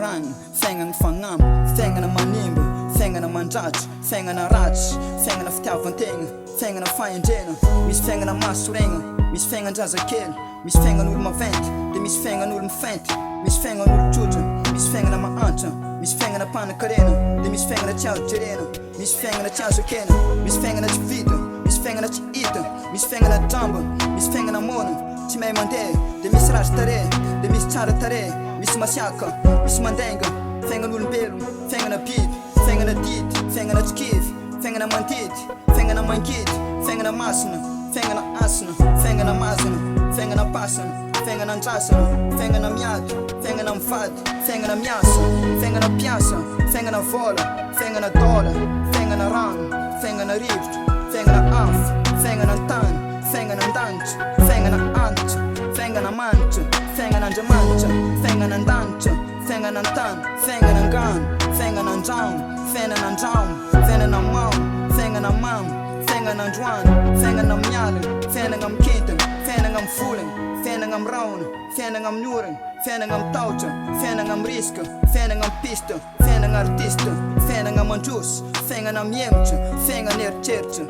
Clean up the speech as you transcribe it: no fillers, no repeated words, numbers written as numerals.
ragno, fiaignana fagnambo, fiaignana manimba, fiaignana mandratry, fiaignana ratsy, fiaignana fitiavan-tegna, fiaignana fahendrena. Misy fiaignana masoregna, misy fiaignandraza-kely, misy fiaignan'olo maventy, de misy fiaignan'olo mifenty, misy fiaignan'olo tsotra, misy fiaignana mahantra, misy fiaignana mpanan-karena, de misy fiaignana tsy azo jerena, misy fiaignana tsy azo ekena, misy fiaignana tsy vita, misy fiaignana tsy hita, misy fiaignana dramba, misy fiaignana mona, tsy mahay mandeha, de misy ratsy tare, de misy tsara tare, misy masiaka, misy mandenga, fiaignan'olombelogno, fiaignana biby, fiaignana didy, fiaignana tsikivy, fiaignana mandidy, fiaignana mangidy, fiaignana masina, fiaignana asina, fiaignana mazina, fiaignana pasana, fiaignana andrasana, fiaignana miady, fiaignana mivady, fiaignana miasa, fiaignana piasa, fiaignana vola, fiaignana dola, fiaignana rano, fiaignana rivotro, fiaignana afo, fiaignana antany, fiaignana andanitra, fiaignana antitra, fiaignana manitra, fiaignana andriamanitra, fiaignana andanitra, fiaignana antany, fiaignana angano, fiaignana andragno, fiaignana andragno, fiaignana mamo, fiaignana mamo, fiaignana androany, fiaignana mialana, fiaignana mikintana, fiaignana mivolagna, fiaignana mirahona, fiaignana amin'ny oragna, fiaignana mitahotra, fiaignana mirisika, fiaignana mipista, fiaignana artista, fiaignana mandroso, fiaignana mihemotra, fiaignana eritreritra.